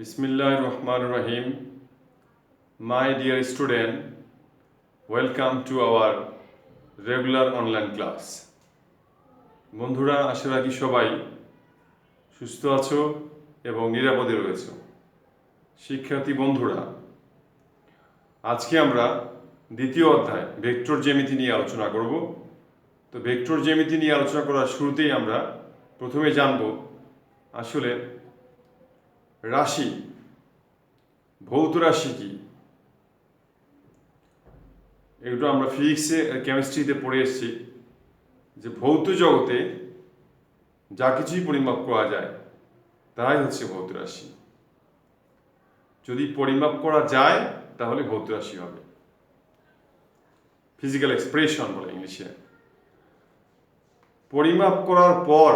Bismillah Rahman Rahim. My dear student, welcome to our regular online class. বন্ধুরা, আশা রাখি সবাই সুস্থ আছো এবং নিরাপদে রয়েছো। শিক্ষার্থী বন্ধুরা, আজকে আমরা দ্বিতীয় অধ্যায় ভেক্টর জ্যামিতি নিয়ে আলোচনা করব। তো ভেক্টর জ্যামিতি নিয়ে আলোচনা করার শুরুতেই আমরা প্রথমে জানব আসলে রাশি, ভৌত রাশি কি। এগুলো আমরা ফিজিক্সে কেমিস্ট্রিতে পড়ে এসেছি যে ভৌত জগতে যা কিছুই পরিমাপ করা যায় তাই হচ্ছে ভৌত রাশি। যদি পরিমাপ করা যায় তাহলে ভৌত রাশি হবে, ফিজিক্যাল এক্সপ্রেশন বলে ইংলিশে। পরিমাপ করার পর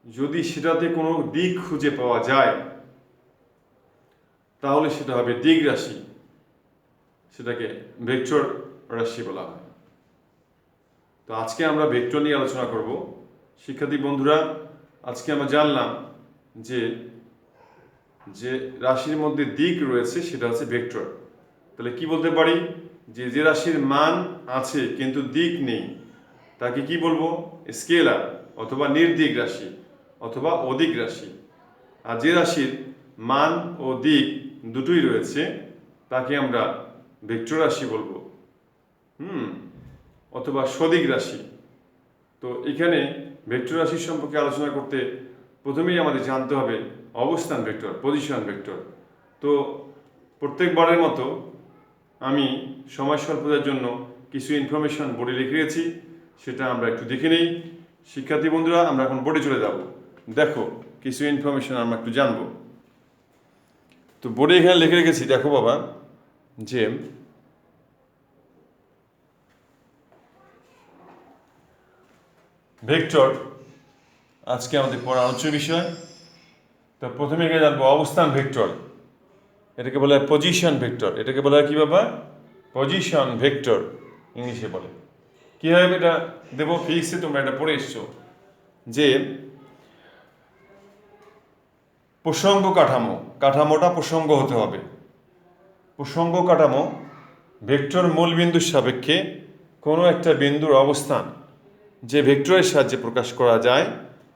যদি সেটাতে কোনো দিক খুঁজে পাওয়া যায় তাহলে সেটা হবে দিক রাশি, সেটাকে ভেক্টর রাশি বলা হয়। তো আজকে আমরা ভেক্টর নিয়ে আলোচনা করব। শিক্ষার্থী বন্ধুরা, আজকে আমরা জানলাম যে যে রাশির মধ্যে দিক রয়েছে সেটা হচ্ছে ভেক্টর। তাহলে কি বলতে পারি, যে যে রাশির মান আছে কিন্তু দিক নেই তাকে কি বলবো? স্কেলার অথবা নির্দিক রাশি অথবা অদিক রাশি। আর যে রাশির মান ও দিক দুটোই রয়েছে তাকে আমরা ভেক্টর রাশি বলবো, অথবা সদিক রাশি। তো এখানে ভেক্টর রাশি সম্পর্কে আলোচনা করতে প্রথমেই আমাদের জানতে হবে অবস্থান ভেক্টর, পজিশন ভেক্টর। তো প্রত্যেকবারের মতো আমি সময় স্বল্পতার জন্য কিছু ইনফরমেশন বোর্ডে লিখে রেখেছি, সেটা আমরা একটু দেখে নেই। শিক্ষার্থী বন্ধুরা, আমরা এখন বোর্ডে চলে যাব। দেখো, কিছু ইনফরমেশন আমরা একটু জানবো। তো বোর্ডে এখানে লিখে রেখেছি, দেখো বাবা, যে ভেক্টর আজকে আমাদের পড়ার আলোচ্য বিষয়। তো প্রথমে এখানে জানবো অবস্থান ভেক্টর, এটাকে বলা হয় পজিশন ভেক্টর। এটাকে বলা হয় কি বাবা? পজিশন ভেক্টর ইংলিশে বলে। কীভাবে এটা দেবো? ফিজিক্সে তোমরা এটা পড়ে এসছো যে প্রসঙ্গ কাঠামো, কাঠামোটা প্রসঙ্গ হতে হবে। প্রসঙ্গ কাঠামো ভেক্টর মূল বিন্দুর সাপেক্ষে কোনো একটা বিন্দুর অবস্থান যে ভেক্টরের সাহায্যে প্রকাশ করা যায়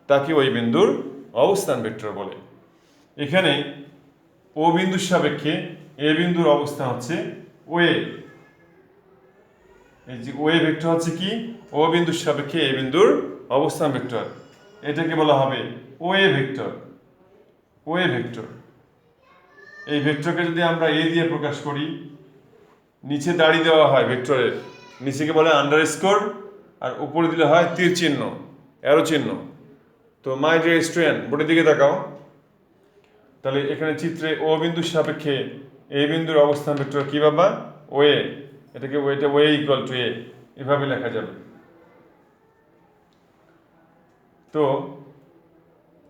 তাকে ওই বিন্দুর অবস্থান ভেক্টর বলে। এখানে ও বিন্দুর সাপেক্ষে এ বিন্দুর অবস্থান হচ্ছে ওয়ে। এই যে ওয়ে ভেক্টর হচ্ছে কি? ও বিন্দুর সাপেক্ষে এ বিন্দুর অবস্থান ভেক্টর। এটাকে বলা হবে ওয়ে ভেক্টর। ওয়ে ভেক্টর, এই ভেক্টরকে যদি আমরা এ দিয়ে প্রকাশ করি, নিচে দাড়ি দেওয়া হয় ভেক্টরের, নিচেকে বলে আন্ডারস্কোর, আর উপরে দিলে হয় তীর চিহ্ন, অ্যারো চিহ্ন। তো মাই ডিয়ার স্টুডেন্ট, বোর্ডের দিকে তাকাও। তাহলে এখানে চিত্রে ও বিন্দুর সাপেক্ষে এ বিন্দুর অবস্থান ভেক্টর কি বাবা? ওয়ে। এটাকে ওয়েটা ওয়ে ইকুয়াল টু এ, এভাবে লেখা যাবে। তো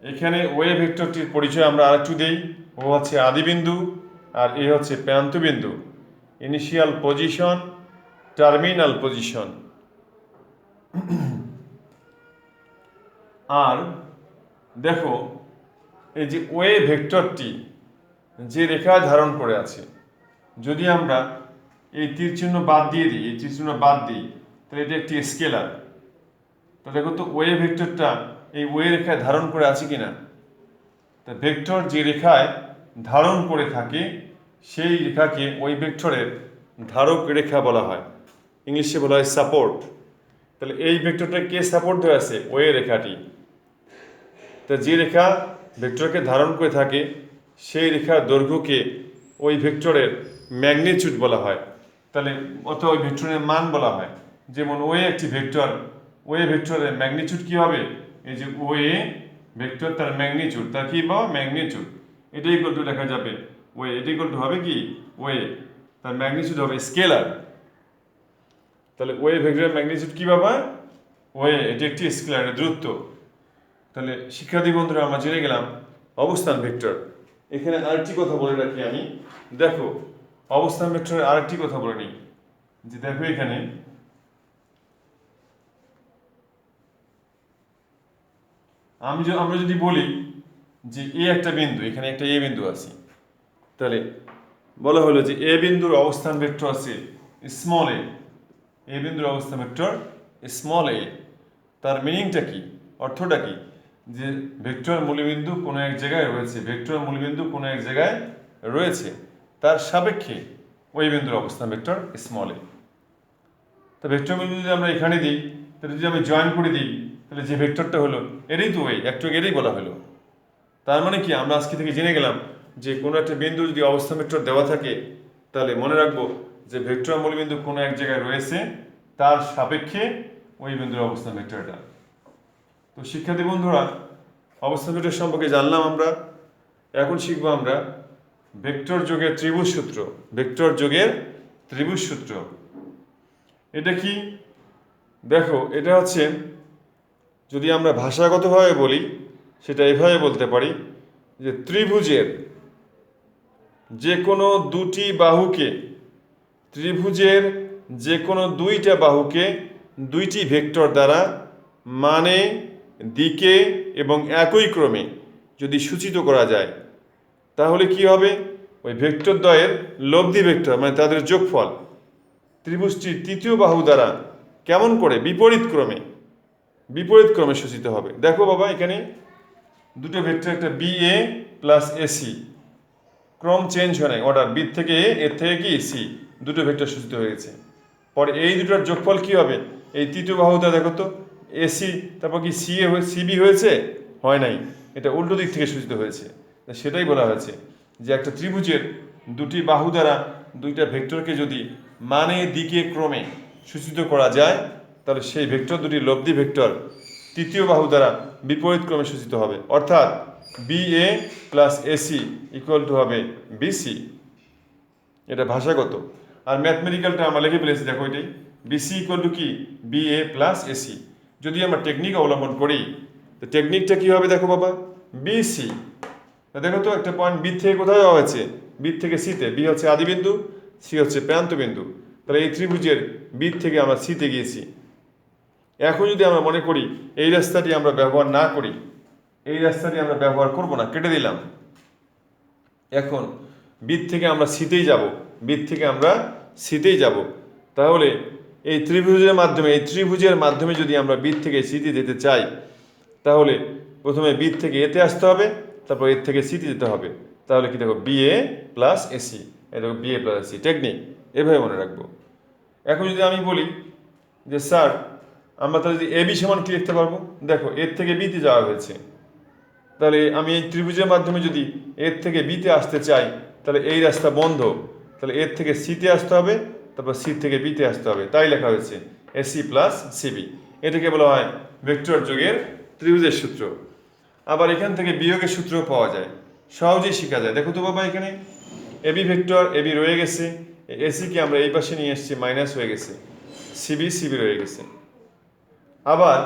এখানে ওয়ে ভেক্টরটির পরিচয় আমরা আরেকটু দেই। ও হচ্ছে আদিবিন্দু আর এ হচ্ছে প্রান্ত বিন্দু, ইনিশিয়াল পজিশন, টার্মিনাল পজিশন। আর দেখো, এই যে ওয়ে ভেক্টরটি যে রেখা ধারণ করে আছে, যদি আমরা এই তীর চিহ্ন বাদ দিয়ে দিই, এই তীর চিহ্ন বাদ দিই, তাহলে এটা একটি স্কেলার। তো দেখো তো ওয়ে ভেক্টরটা এই ওয়ে রেখায় ধারণ করে আছে কিনা। তা ভেক্টর যে রেখায় ধারণ করে থাকে সেই রেখাকে ওই ভেক্টরের ধারক রেখা বলা হয়, ইংলিশে বলা হয় সাপোর্ট। তাহলে এই ভেক্টরটা কে সাপোর্ট ধরে আছে? ওয়ে রেখাটি। তা যে রেখা ভেক্টরকে ধারণ করে থাকে সেই রেখার দৈর্ঘ্যকে ওই ভেক্টরের ম্যাগনিটিউড বলা হয়, তাহলে অথবা ওই ভেক্টরের মান বলা হয়। যেমন ওয়ে একটি ভেক্টর, ওয়ে ভেক্টরের ম্যাগনিটিউড কি হবে? এই যে ওয়ে ভেক্টর, তার ম্যাগনিটিউড, তার কি পাওয়া? ম্যাগনিটিউড। এটাই ইকুয়াল টু লেখা যাবে ওয়ে, এটা ইকুয়াল টু হবে কি? ওয়ে, তার ম্যাগনিটিউড হবে স্কেলার। তাহলে ওয়ে ভেক্টরের ম্যাগনিটিউড কি বাবা? ওয়ে, এটি একটি স্কেলার, দূরত্ব। তাহলে শিক্ষার্থী বন্ধুরা, আমরা জেনে গেলাম অবস্থান ভেক্টর। এখানে আরেকটি কথা বলে রাখি আমি, দেখো অবস্থান ভেক্টরের আরেকটি কথা বলে নিই, যে দেখো এখানে আমরা যদি বলি যে এ একটা বিন্দু, এখানে একটা এ বিন্দু আছে, তাহলে বলা হলো যে এ বিন্দুর অবস্থান ভেক্টর আছে স্মল এ বিন্দুর অবস্থান ভেক্টর স্মল এ। তার মিনিংটা কি, অর্থটা কি, যে ভেক্টর মূলবিন্দু কোনো এক জায়গায় রয়েছে, ভেক্টর মূলবিন্দু কোনো এক জায়গায় রয়েছে, তার সাপেক্ষে ওই বিন্দুর অবস্থান ভেক্টর স্মল এ। তা ভেক্টর মূলবিন্দু যদি আমরা এখানে দিই, তাহলে যদি আমি জয়েন করে দিই, তাহলে যে ভেক্টরটা হলো এরই তো ওই একটু এরই বলা হলো। তার মানে কি, আমরা আজকে থেকে জেনে গেলাম যে কোনো একটা বিন্দু যদি অবস্থান ভেক্টর দেওয়া থাকে, তাহলে মনে রাখবো যে ভেক্টর মূলবিন্দু কোনো এক জায়গায় রয়েছে, তার সাপেক্ষে ওই বিন্দুর অবস্থান ভেক্টরটা। তো শিক্ষার্থী বন্ধুরা, অবস্থান ভেক্টর সম্পর্কে জানলাম আমরা। এখন শিখবো আমরা ভেক্টর যোগের ত্রিভুজ সূত্র। ভেক্টর যোগের ত্রিভুজ সূত্র এটা কি? দেখো, এটা হচ্ছে, যদি আমরা ভাষাগতভাবে বলি সেটা এভাবে বলতে পারি যে ত্রিভুজের যে কোনো দুটি বাহুকে, ত্রিভুজের যে কোনো দুইটা বাহুকে দুইটি ভেক্টর দ্বারা মানে, দিকে এবং একই ক্রমে যদি সূচিত করা যায়, তাহলে কি হবে? ওই ভেক্টর দ্বয়ের লব্ধি ভেক্টর মানে তাদের যোগফল ত্রিভুজটির তৃতীয় বাহু দ্বারা কেমন করে বিপরীত ক্রমে সূচিত হবে। দেখো বাবা, এখানে দুটো ভেক্টর, একটা বি এ প্লাস এসি, ক্রম চেঞ্জ হয় নাই, অর্ডার বি থেকে এ, এর থেকে কি সি, দুটো ভেক্টর সূচিত হয়ে গেছে। পরে এই দুটোর যোগফল কি হবে? এই তৃতীয় বাহুটা দেখো তো, এসি তারপর কি সি এ সিবি হয়েছে? হয় নাই, এটা উল্টো দিক থেকে সূচিত হয়েছে। সেটাই বলা হয়েছে যে একটা ত্রিভুজের দুটি বাহু দ্বারা দুইটা ভেক্টরকে যদি মানে, দিকে, ক্রমে সূচিত করা যায়, তাহলে সেই ভেক্টর দুটি লব্ধি ভেক্টর তৃতীয় বাহু দ্বারা বিপরীত ক্রমে সূচিত হবে, অর্থাৎ B A plus AC equal to হবে বিসি। এটা ভাষাগত। আর ম্যাথমেটিক্যালটা আমরা লিখে ফেলেছি, দেখো এটাই, বিসি ইকুয়াল টু কি, বি এ প্লাস এসি। যদি আমরা টেকনিক অবলম্বন করি, তো টেকনিকটা কি হবে দেখো বাবা, বিসি, দেখো তো একটা পয়েন্ট বি থেকে কোথায় যাওয়া হয়েছে? বি থেকে সিতে। বি হচ্ছে আদিবিন্দু, সি হচ্ছে প্রান্ত বিন্দু। তাহলে এই ত্রিভুজের বি থেকে আমরা সিতে গিয়েছি। এখন যদি আমরা মনে করি এই রাস্তাটি আমরা ব্যবহার না করি, এই রাস্তাটি আমরা ব্যবহার করব না, কেটে দিলাম, এখন বি থেকে আমরা সিতেই যাব, বি থেকে আমরা সিতেই যাব, তাহলে এই ত্রিভুজের মাধ্যমে যদি আমরা বি থেকে সিতে যেতে চাই, তাহলে প্রথমে বি থেকে এতে আসতে হবে, তারপর এর থেকে সিতে যেতে হবে। তাহলে কি দেখো, বি এ প্লাস এসি, এই দেখো B A plus AC, technique এভাবে মনে রাখবো। এখন যদি আমি বলি যে স্যার, আমরা তাহলে যদি এ বি সমান কি লিখতে পারবো? দেখো, এর থেকে বিতে যাওয়া হয়েছে, তাহলে আমি এই ত্রিভুজের মাধ্যমে যদি এর থেকে বিতে আসতে চাই, তাহলে এই রাস্তা বন্ধ, তাহলে এর থেকে সিতে আসতে হবে, তারপর সি থেকে বিতে আসতে হবে, তাই লেখা হয়েছে এসি প্লাস সিবি। এটাকে বলা হয় ভেক্টর যোগের ত্রিভুজের সূত্র। আবার এখান থেকে বিয়োগের সূত্রও পাওয়া যায়, সহজেই শেখা যায়। দেখো তো বাবা, এখানে এবি ভেক্টর, এবি রয়ে গেছে, এসিকে আমরা এই পাশে নিয়ে এসেছি, মাইনাস হয়ে গেছে, সিবি রয়ে গেছে। আবার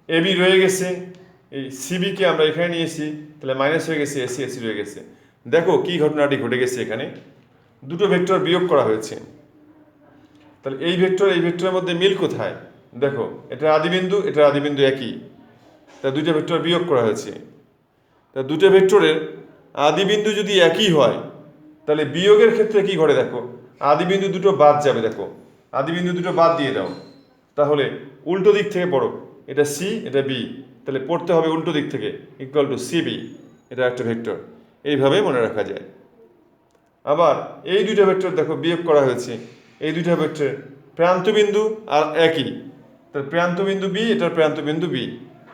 এবি রয়ে গেছে, এই সিবিকে আমরা এখানে নিয়েছি, তাহলে মাইনাস হয়ে গেছে, এসি রয়ে গেছে। দেখো কি ঘটনাটি ঘটে গেছে, এখানে দুটো ভেক্টর বিয়োগ করা হয়েছে। তাহলে এই ভেক্টরের মধ্যে মিল কোথায়? দেখো, এটা আদিবিন্দু একই, তা দুইটা ভেক্টর বিয়োগ করা হয়েছে। তা দুটো ভেক্টরের আদিবিন্দু যদি একই হয়, তাহলে বিয়োগের ক্ষেত্রে কি ঘটে দেখো, আদিবিন্দু দুটো বাদ যাবে। দেখো, আদিবিন্দু দুটো বাদ দিয়ে দাও, তাহলে উল্টো দিক থেকে পড়ো, এটা সি, এটা বি, তাহলে পড়তে হবে উল্টো দিক থেকে, ইকুয়াল টু সিবি, এটা একটা ভেক্টর। এইভাবে মনে রাখা যায়। আবার এই দুইটা ভেক্টর দেখো বিয়োগ করা হয়েছে, এই দুইটা ভেক্টর প্রান্তবিন্দু আর একই, তাহলে প্রান্তবিন্দু বি, এটার প্রান্তবিন্দু বি।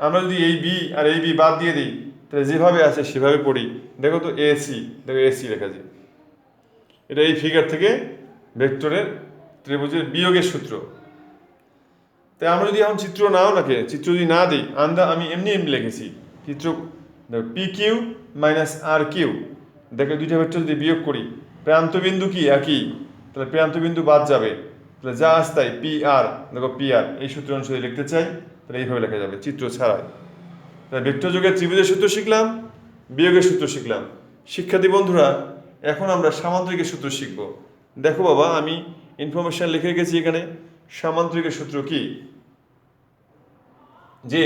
আমরা যদি এই বি আর এই বি বাদ দিয়ে দিই, তাহলে যেভাবে আছে সেভাবে পড়ি। দেখো তো এসি, দেখো এসি লেখা যায়। এটা এই ফিগার থেকে ভেক্টরের ত্রিভুজের বিয়োগের সূত্র। তাই আমরা যদি এখন চিত্র চিত্র যদি না দিই, আমি এমনি লিখেছি চিত্র, পি কিউ মাইনাস আর কিউ। দেখো দুইটা ভেক্টর যদি বিয়োগ করি, প্রান্তবিন্দু কি একই, তাহলে প্রান্তবিন্দু বাদ যাবে, তাহলে যা আসতাই পি আর, দেখো পি আর, এই সূত্র অনুসারে লিখতে চাই, তাহলে এইভাবে লেখা যাবে চিত্র ছাড়াই। তাহলে ভেক্টর যোগের ত্রিভুজের সূত্র শিখলাম, বিয়োগের সূত্র শিখলাম। শিক্ষার্থী বন্ধুরা, এখন আমরা সামান্তরিকের সূত্র শিখব। দেখো বাবা, আমি ইনফরমেশন লিখে রেখেছি এখানে। সামান্তরিকের সূত্র কি, যে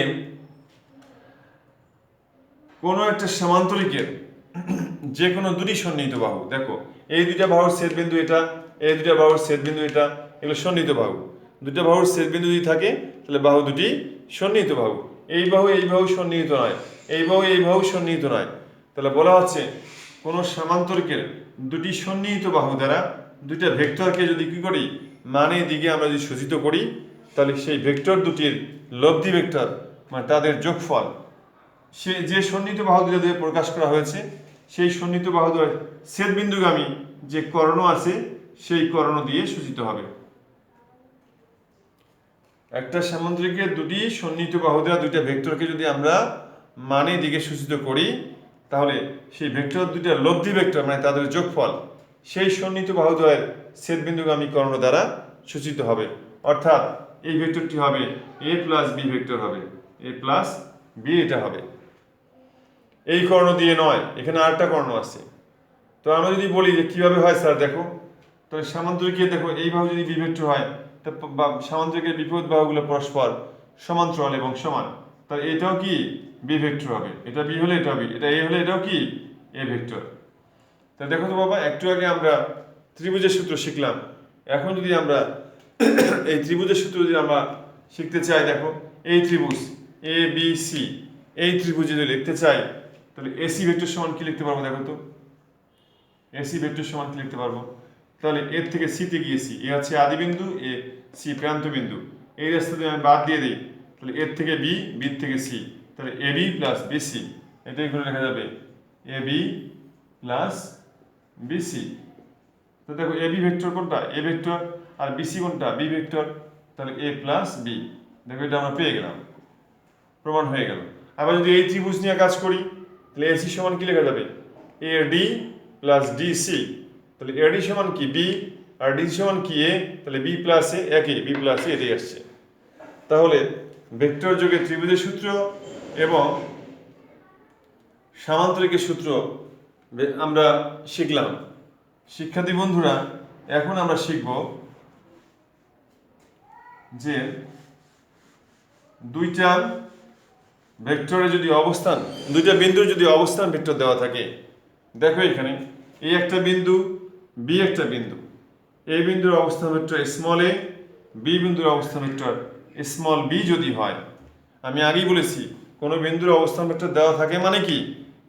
কোনো একটা সমান্তরিকের যে কোনো দুটি সন্নিহিত বাহু, দেখো এই দুইটা বাহুর ছেদবিন্দু এটা, এই দুইটা বাহুর ছেদবিন্দু এটা, এগুলো সন্নিহিত বাহু। দুইটা বাহুর ছেদবিন্দু যদি থাকে তাহলে বাহু দুটি সন্নিহিত বাহু। এই বাহু সন্নিহিত নয়, এই বাহু সন্নিহিত নয়। তাহলে বলা হচ্ছে কোনো সমান্তরিকের দুটি সন্নিহিত বাহু দ্বারা দুইটা ভেক্টরকে যদি কি করি, মানে দিকে আমরা যদি সূচিত করি, তাহলে সেই ভেক্টর দুটির লব্ধি ভেক্টর মানে তাদের যোগফল, সে যে সন্নিহিত বাহু দুটো দিয়ে প্রকাশ করা হয়েছে, সেই সন্নিহিত বাহু দ্বয়ের ছেদবিন্দুগামী যে কর্ণ আছে সেই কর্ণ দিয়ে সূচিত হবে। একটা সামান্তরিকের দুটি সন্নিহিত বাহু দ্বারা দুইটা ভেক্টরকে যদি আমরা মানে দিকে সূচিত করি, তাহলে সেই ভেক্টর দুইটা লব্ধি ভেক্টর মানে তাদের যোগফল সেই সন্নিহিত বাহু দ্বয়ের ছেদবিন্দুগামী কর্ণ দ্বারা সূচিত হবে। অর্থাৎ এই ভেক্টরটি হবে a প্লাস বি ভেক্টর হবে, a প্লাস বি এটা হবে। এই কর্ণ দিয়ে নয়, এখানে আরেকটা কর্ণ আছে। তো আমরা যদি বলি যে কিভাবে হয় স্যার, দেখো তাহলে সামান্তরিকে দেখো এই বাহু যদি বি ভেক্টর হয়, তা সামান্তরিকের বিপরীত বাহুগুলো পরস্পর সমান্তরাল এবং সমান, তাহলে এটাও কি বি ভেক্টর হবে, এটা বি হলে এটাও বি, এটা এ হলে এটাও কি এ ভেক্টর। তা দেখো তো বাবা, একটু আগে আমরা ত্রিভুজের সূত্র শিখলাম, এখন যদি আমরা এই ত্রিভুজের সূত্র যদি আমরা শিখতে চাই, দেখো এই ত্রিভুজ এ বি সি, এই ত্রিভুজ যদি লিখতে চাই তাহলে এসি ভেক্টর সমান কি লিখতে পারবো, দেখো তো এসি ভেক্টর সমান কি লিখতে পারবো। তাহলে এর থেকে সিতে গিয়েছি, এ হচ্ছে আদি বিন্দু, এ সি প্রান্ত বিন্দু, এই রাস্তা দিয়ে আমি বাদ দিয়ে দিই, তাহলে এর থেকে বি, বি থেকে সি, তাহলে এ বি প্লাস বিসি, এটাই করে লেখা যাবে এ বি প্লাস বিসি। তো দেখো এ বি ভেক্টর কোনটা, এ ভেক্টর, আর বিসি কোনটা, বি ভেক্টর, তাহলে এ প্লাস বি। দেখো এটা আমরা পেয়ে গেলাম, প্রমাণ হয়ে গেল। আবার যদি এই ত্রিভুজ নিয়ে কাজ করি, তাহলে এসি সমান কি লেখা যাবে, এ ডি প্লাস ডিসি, তাহলে এডি সমান কি বি, আর ডিসি সমান কি এ, তাহলে বি প্লাস এ একই, বি প্লাস এ এটাই আসছে। তাহলে ভেক্টর যোগে ত্রিভুজের সূত্র এবং সামান্তরিকের সূত্র আমরা শিখলাম। শিক্ষার্থী বন্ধুরা, এখন আমরা শিখব যে দুইটা ভেক্টরের যদি অবস্থান, দুইটা বিন্দুর যদি অবস্থান ভেক্টর দেওয়া থাকে, দেখো এখানে এই একটা বিন্দু, বি একটা বিন্দু, এই বিন্দুর অবস্থান ভেক্টর স্মল এ, বি বিন্দুর অবস্থান ভেক্টর স্মল বি যদি হয়, আমি আগেই বলেছি কোনো বিন্দুর অবস্থান ভেক্টর দেওয়া থাকে মানে কি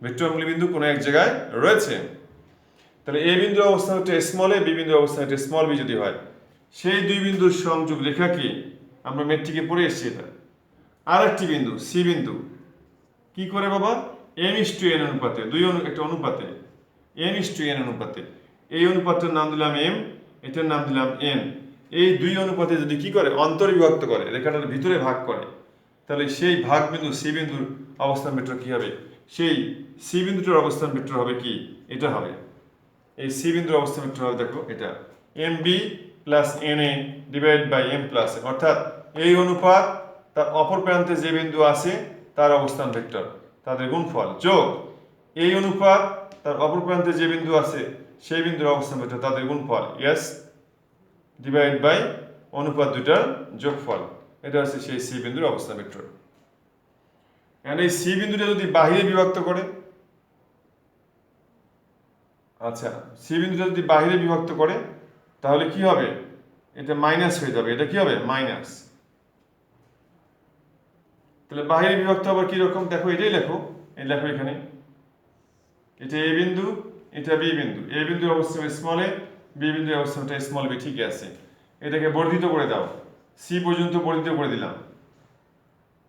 ভেক্টরমূলক বিন্দু কোনো এক জায়গায় রয়েছে। তাহলে এ বিন্দুর অবস্থান ভেক্টর স্মল এ, বি বিন্দুর অবস্থান ভেক্টর স্মল বি যদি হয়, সেই দুই বিন্দুর সংযোগ রেখাকে আমরা মেট্রিকে পড়ে এসেছি। এটা আর একটি বিন্দু সি বিন্দু, কি করে বাবা, m:n অনুপাতে, একটা অনুপাতে m:n অনুপাতে, এই অনুপাতের নাম দিলাম m, এটার নাম দিলাম n। এই দুই অনুপাতে যদি কি করে অন্তর্বিভক্ত করে, রেখাটার ভিতরে ভাগ করে, তাহলে সেই ভাগ বিন্দু সি বিন্দুর অবস্থান ভেক্টর কি হবে, সেই সি বিন্দুটার অবস্থান ভেক্টর হবে কি, এটা হবে এই সি বিন্দুর অবস্থান ভেক্টর হবে, দেখো এটা mb plus na divide by m plus, অর্থাৎ এই অনুপাত তার অপর প্রান্তে যে বিন্দু আছে তার অবস্থান ভেক্টর, তাদের গুণফল, যোগ এই অনুপাত তার অপর প্রান্তে যে বিন্দু আছে সেই বিন্দুর অবস্থান ভেক্টর, তাদের গুণফল, এস ডিভাইড বাই অনুপাত দুইটার যোগফল, এটা হচ্ছে সেই সি বিন্দুর অবস্থান ভেক্টর। এন্ড এই সি বিন্দুটা যদি বাহিরে বিভক্ত করে, আচ্ছা সি বিন্দুটা যদি বাহিরে বিভক্ত করে তাহলে কি হবে, এটা মাইনাস হয়ে যাবে, এটা কি হবে মাইনাস। তাহলে বাহিরে বিভক্ত আবার কি রকম, দেখো এটাই লেখো, এই লেখো এখানে, এটা এ বিন্দু, এটা বি বিন্দু, এ বিন্দুর অবস্থান স্মল এ, বি বিন্দুর অবস্থানটা স্মল বি, ঠিক আছে, এটাকে বর্ধিত করে দাও, সি পর্যন্ত বর্ধিত করে দিলাম।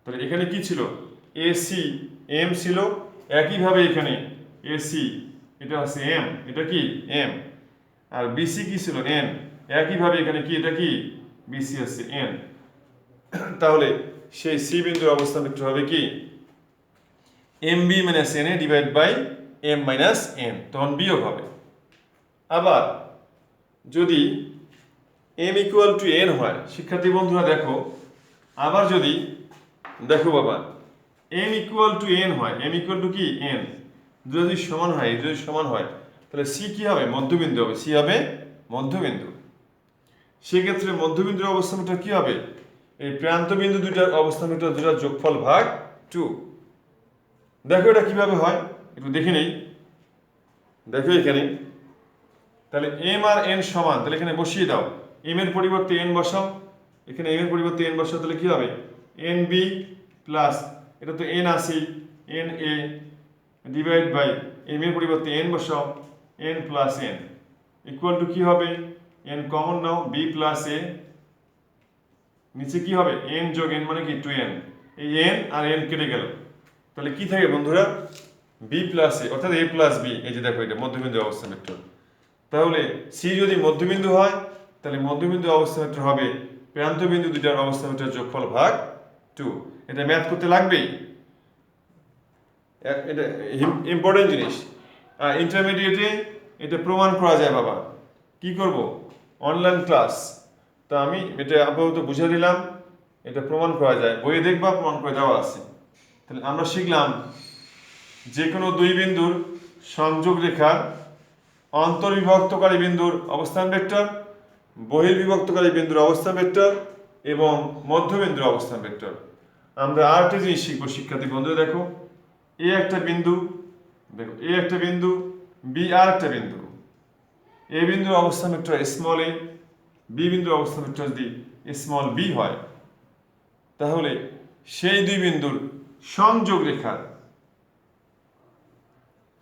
তাহলে এখানে কি ছিল, এ সি এম ছিল, একইভাবে এখানে এ সি এটা হচ্ছে এম, এটা কি এম, আর বিসি কি ছিল এন, একইভাবে এখানে কি এটা কি বিসি হচ্ছে এন। তাহলে সেই সি বিন্দুর অবস্থান ভেক্টর হবে কি M B minus N A divide by M minus N, তখন বিয়োগ হবে। আবার যদি এম ইকুয়াল টু এন হয়, শিক্ষার্থী বন্ধুরা দেখো, আবার যদি দেখো বাবা এম ইকুয়াল টু এন হয়, এম ইকুয়াল টু কি এন, যদি সমান হয়, যদি সমান হয়, তাহলে সি কি হবে মধ্যবিন্দু হবে, সি হবে মধ্যবিন্দু। সেক্ষেত্রে মধ্যবিন্দুর অবস্থান ভেক্টর কি হবে, এই প্রান্ত বিন্দু দুইটার অবস্থান ভেক্টর দুটার যোগফল ভাগ 2। দেখো এটা কিভাবে হয় একটু দেখে নেই। দেখো এখানে তাহলে এম আর এন সমান, তাহলে এখানে বসিয়ে দাও, এম এর পরিবর্তে এন বসাও, এখানে এম এর পরিবর্তে এন বসাও, তাহলে কি হবে এন বি প্লাস, এটা তো এন আসি, N A divide by M এর পরিবর্তে এন বসাও, N plus N equal to কি হবে, এন কমন নাও, বি প্লাস এ, নিচে কি হবে এন যোগ এন মানে কি 2n, এই এন আর এন কেটে গেল, তাহলে কি থাকে বন্ধুরা বি প্লাস এ অর্থাৎ এ প্লাস বি, এই যে দেখো এটা মধ্যবিন্দু অবস্থান ভেক্টর। তাহলে সি যদি মধ্যবিন্দু হয় তাহলে মধ্যবিন্দু অবস্থান ভেক্টর হবে প্রান্ত বিন্দু দুইটার অবস্থান ভেক্টর যোগফল ভাগ 2। এটা ম্যাথ করতে লাগবেই, এটা ইম্পর্টেন্ট জিনিস। আর ইন্টারমিডিয়েটে এটা প্রমাণ করা যায় বাবা, কি করব অনলাইন ক্লাস, তা আমি এটা আপাতত বুঝে দিলাম, এটা প্রমাণ করা যায়, বইয়ে দেখবা প্রমাণ করে দেওয়া আছে। তাহলে আমরা শিখলাম যে কোনো দুই বিন্দুর সংযোগ রেখার অন্তর্বিভক্তকারী বিন্দুর অবস্থান ভেক্টর, বহির্বিভক্তকারী বিন্দুর অবস্থান ভেক্টর এবং মধ্যবিন্দুর অবস্থান ভেক্টর। আমরা আরেকটা জিনিস শিখবো শিক্ষার্থী বন্ধুরা, দেখো এ একটা বিন্দু, দেখো এ একটা বিন্দু, বি আর একটা বিন্দু, এ বিন্দুর অবস্থান ভেক্টর স্মল এ, বি বিন্দুর অবস্থান ভেক্টর যদি স্মল বি হয়, তাহলে সেই দুই বিন্দুর সংযোগ রেখার,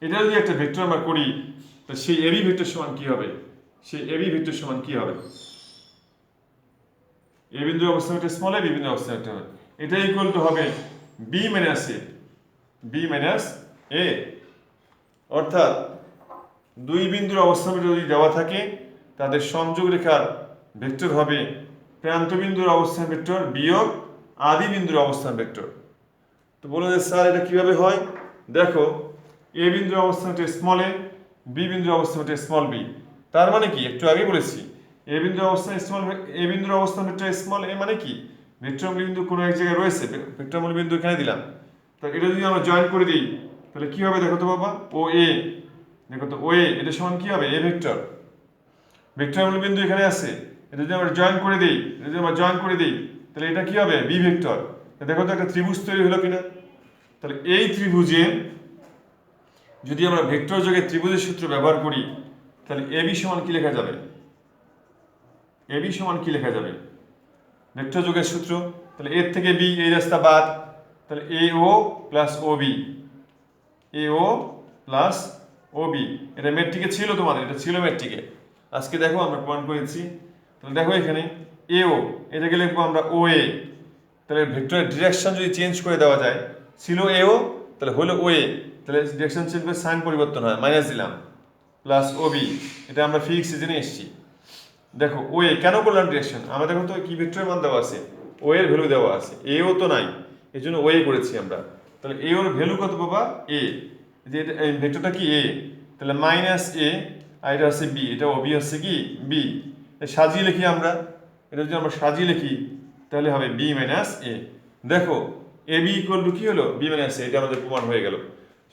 এটা যদি একটা ভেক্টর আমরা করি, তো সেই এবি ভেক্টর সমান কি হবে, সেই এবি ভেক্টর সমান কি হবে, এ বিন্দুর অবস্থান ভেক্টর স্মল এ, বি বিন্দুর অবস্থান ভেক্টর হবে, এটা ইকুয়াল টু হবে বি মাইনাস এ, বি মাইনাস এ, অর্থাৎ দুই বিন্দুর অবস্থান ভেক্টর যদি দেওয়া থাকে তাদের সংযোগ রেখার ভেক্টর হবে প্রান্ত বিন্দুর অবস্থান ভেক্টর বিয়োগ আদি বিন্দুর অবস্থান ভেক্টর। তো বলো যে স্যার এটা কিভাবে হয়, দেখো এ বিন্দুর অবস্থান হচ্ছে স্মল এ, বি বিন্দুর অবস্থান হচ্ছে স্মল বি, তার মানে কি একটু আগে বলেছি এ বিন্দুর অবস্থান স্মল, এ বিন্দুর অবস্থান ভেক্টর স্মল এ মানে কি ভেক্টরমূল বিন্দু কোনো এক জায়গায় রয়েছে, ভেক্টরমূল বিন্দু এখানে দিলাম, তো এটা যদি আমরা জয়েন করে দিই তাহলে কি হবে দেখো তো বাবা, ও এ, দেখো তো ও এ এটা সমান কি হবে এ ভেক্টর, ভেক্টরমূল বিন্দু এখানে আছে, এটা যদি আমরা জয়েন করে দিই, এটা যদি আমরা জয়েন করে দিই তাহলে এটা কি হবে বি ভেক্টর, দেখো তো একটা ত্রিভুজ তৈরি হলো কিনা। তাহলে এই ত্রিভুজে যদি আমরা ভেক্টর যোগে ত্রিভুজের সূত্র ব্যবহার করি তাহলে এবি সমান কি লেখা যাবে, এবি সমান কি লেখা যাবে ভেক্টর যোগের সূত্র, তাহলে এর থেকে বি এই রাস্তা বাদ, তাহলে এ ও প্লাস ও বি, এ ও প্লাস ও বি, এটা মেট্রিকে ছিল তোমাদের, এটা ছিল মেট্রিকে, আজকে দেখো আমরা প্রমাণ করেছি। তাহলে দেখো এখানে এ ও, এটাকে লিখবো আমরা ও এ, তাহলে ভেক্টরের ডিরেকশন যদি চেঞ্জ করে দেওয়া যায়, ছিল এ ও তাহলে হলো ও এ, তাহলে ডিরেকশন চেঞ্জ করে সাইন পরিবর্তন হয়, মাইনাস দিলাম প্লাস ও বি, এটা আমরা ফিজিক্সে জেনে এসেছি। দেখো ও এ কেন করলাম ডিরেকশন, আমরা দেখো তো কি ভেক্টরের মান দেওয়া আছে, ও এর ভ্যালু দেওয়া আছে, এ ও তো নাই, এই জন্য ও এ করেছি আমরা। তাহলে এ ওর ভ্যালু কত পাবা এ, যে এই ভেক্টরটা কি এ, তাহলে মাইনাস এ, আর এটা হচ্ছে বি, এটা ও বি হচ্ছে কি বি, সাজিয়ে লিখি আমরা, এটা যদি আমরা সাজিয়ে লিখি তাহলে হবে বি মাইনাস এ। দেখো এ বি ইকুয়াল টু কি হলো বি মাইনাস এ, এটা আমাদের প্রমাণ হয়ে গেল।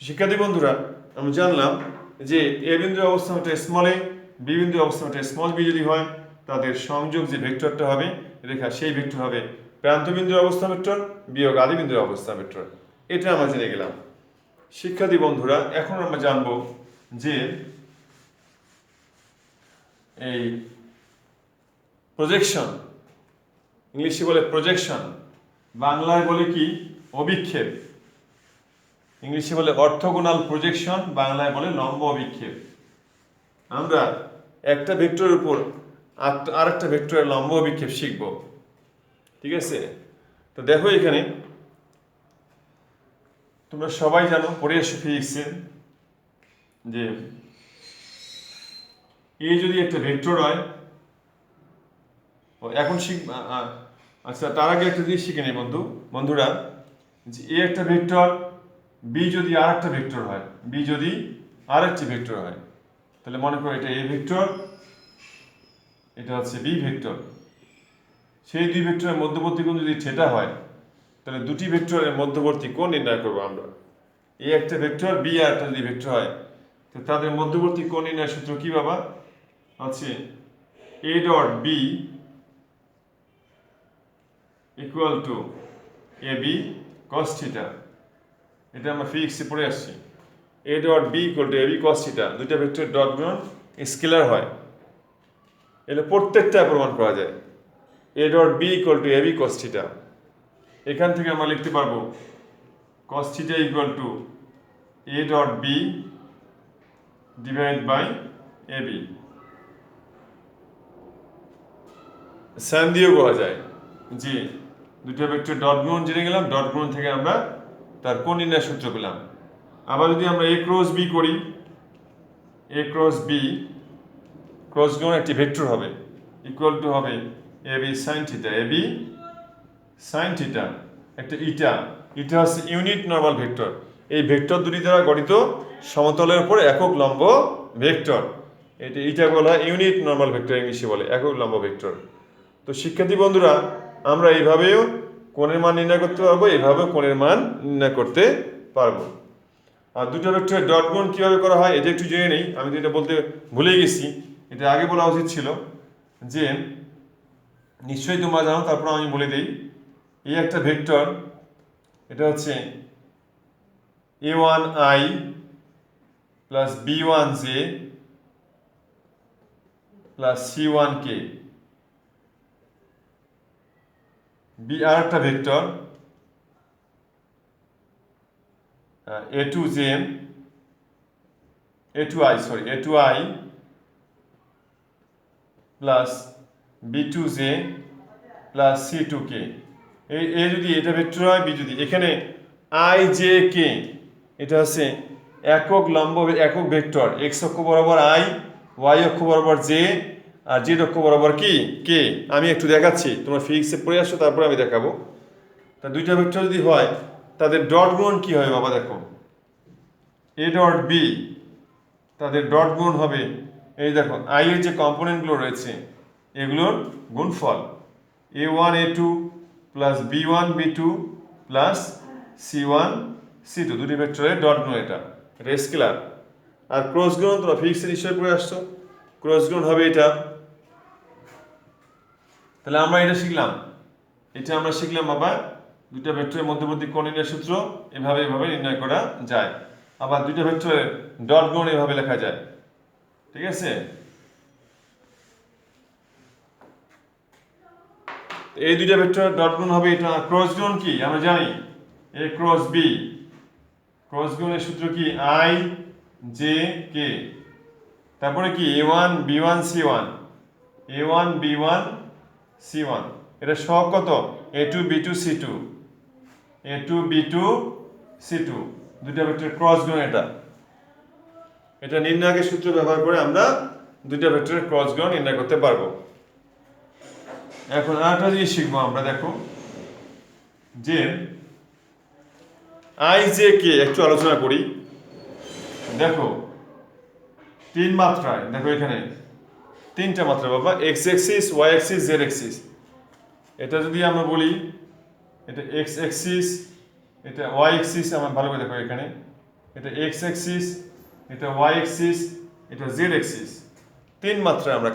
শিক্ষার্থী বন্ধুরা আমরা জানলাম যে এ বিন্দুর অবস্থান হচ্ছে স্মল এ, বি বিন্দুর অবস্থান হচ্ছে স্মল বি যদি হয় তাদের সংযোগ যে ভেক্টরটা হবে রেখা, সেই ভেক্টর হবে প্রান্ত বিন্দুর অবস্থান ভেক্টর বিয়োগ আদি বিন্দুর অবস্থান ভেক্টর, এটা আমরা জেনে গেলাম। শিক্ষার্থী বন্ধুরা এখন আমরা জানব যে এই প্রজেকশন, ইংলিশে বলে প্রজেকশন, বাংলায় বলে কি অভিক্ষেপ, ইংলিশে বলে অর্থোগোনাল প্রজেকশন, বাংলায় বলে লম্ব অভিক্ষেপ। আমরা একটা ভেক্টরের উপর আর একটা ভেক্টরের লম্ব অভিক্ষেপ শিখব, ঠিক আছে। তো দেখো এখানে তোমরা সবাই জানো পড়ে এসো ফিজিক্সে যে এ যদি একটা ভেক্টর হয়, এখন আচ্ছা তার আগে একটা জিনিস শিখে নেই বন্ধুরা, যে এ একটা ভেক্টর, বি যদি আর একটা ভেক্টর হয়, বি যদি আর একটি ভেক্টর হয়, তাহলে মনে করো এটা এ ভেক্টর, এটা হচ্ছে বি ভেক্টর, সেই দুই ভেক্টরের মধ্যবর্তী কোণ যদি থিটা হয় তাহলে দুটি ভেক্টরের মধ্যবর্তী কোণ নির্ণয় করবো আমরা। এ একটা ভেক্টর, বি আর একটা যদি ভেক্টর হয় তো তাদের মধ্যবর্তী কোণ নির্ণয়ের সূত্র কি বাবা, আছে A dot B equal to A B cos theta, এটা আমরা ফিজিক্সে পড়ে আসছি। A dot B equal to AB cos theta, দুইটা ভেক্টর ডট গুণন স্কেলার হয়, এটা প্রত্যেকটা প্রমাণ করা যায়। A dot B equal to AB cos theta, এখান থেকে আমরা লিখতে পারবো cos theta equal to A dot B divide by AB. Sine দিয়েও করা যায় যে দুটো ভেক্টর ডট গুণন জেনে গেলাম, ডট গুণন থেকে আমরা তার কোণ নির্ণয়ের সূত্র পেলাম। আবার যদি আমরা এ ক্রস বি করি, এ ক্রস বি ক্রস গুণন একটি ভেক্টর হবে, ইকুয়াল টু হবে A B sine theta, A B sine theta একটা ইটা, ইটা হচ্ছে ইউনিট নরমাল ভেক্টর। এই ভেক্টর দুটি দ্বারা গঠিত সমতলের উপর একক লম্ব ভেক্টর, এটা ইটা বলা হয় ইউনিট নরমাল ভেক্টর, ইংলিশে বলে একক লম্ব ভেক্টর। তো শিক্ষার্থী বন্ধুরা, আমরা এইভাবেও কোণের মান নির্ণয় করতে পারবো, এইভাবেও কোণের মান নির্ণয় করতে পারবো। আর দুটো ভেক্টরের ডট গুণ কীভাবে করা হয় এটা একটু জেনে নেই, আমি তো এটা বলতে ভুলে গেছি, এটা আগে বলা উচিত ছিল, যে নিশ্চয়ই তোমরা জানো, তারপর আমি বলে দিই। এই একটা ভেক্টর, এটা হচ্ছে a1i plus b1j plus c1k, B আর একটা vector a2j a2i plus b2j plus c2k। এ যদি এটা ভেক্টর হয়, বি যদি এখানে আই জে কে, এটা হচ্ছে একক লম্ব একক ভেক্টর, এক্স অক্ষ বরাবর আই, ওয়াই অক্ষ বরাবর জে, আর জেড অক্ষ বরাবর কি কে। আমি একটু দেখাচ্ছি, তোমরা ফিজিক্সে পড়ে আসো, তারপরে আমি দেখাবো। তা দুইটা ভেক্টর যদি হয়, তাদের ডট গুণ কি হয় বাবা দেখো, এ ডট বি, তাদের ডট গুণ হবে, এই দেখো আই এর যে কম্পোনেন্টগুলো রয়েছে এগুলোর গুণফল, a1 a2 plus b1 b2 plus c1 c2, দুটি ভেক্টরের ডট গুণ, এটা স্কেলার। আর ক্রস গুণ তোমরা ফিজিক্সে নিশ্চয়ই পড়ে আসছো, ক্রস গুণ হবে এটা। তাহলে আমরা এটা শিখলাম, এটা আমরা শিখলাম বাবা, দুইটা ভেক্টরের মধ্যবর্তী কোণ নির্ণয়ের সূত্র এভাবে নির্ণয় করা যায়। আবার দুইটা ভেক্টরের ডট গুণ এভাবে লেখা যায়, ঠিক আছে। এই দুইটা ভেক্টরের ডট গুণ হবে এটা। ক্রস গুণ কি আমরা জানি, এ ক্রস বি, ক্রস গুণের সূত্র কি আই জে কে, তারপরে কি a1 b1 c1, a1 b1 c1, এটা সব কত a2 b2 c2, a2 b2 c2, দুইটা ভেক্টরের ক্রস গুণ। এটা নির্ণায়কের সূত্র ব্যবহার করে আমরা দুইটা ভেক্টরের ক্রস গুণ নির্ণয় করতে পারবো। এখন আরেকটা জিনিস শিখবো আমরা, দেখো যে আই জে কে একটু আলোচনা করি। দেখো তিন মাত্রায়, দেখো এখানে তিনটা মাত্রা বাবা, X axis, Y axis, Z axis. এটা যদি আমরা বলি, এটা এক্স এক্সিস, এটা ওয়াই এক্সিস, আমার ভালো করে দেখো এখানে, এটা এক্স এক্সিস, এটা ওয়াই এক্সিস, এটা জেড এক্সিস, তিন মাত্রায় আমরা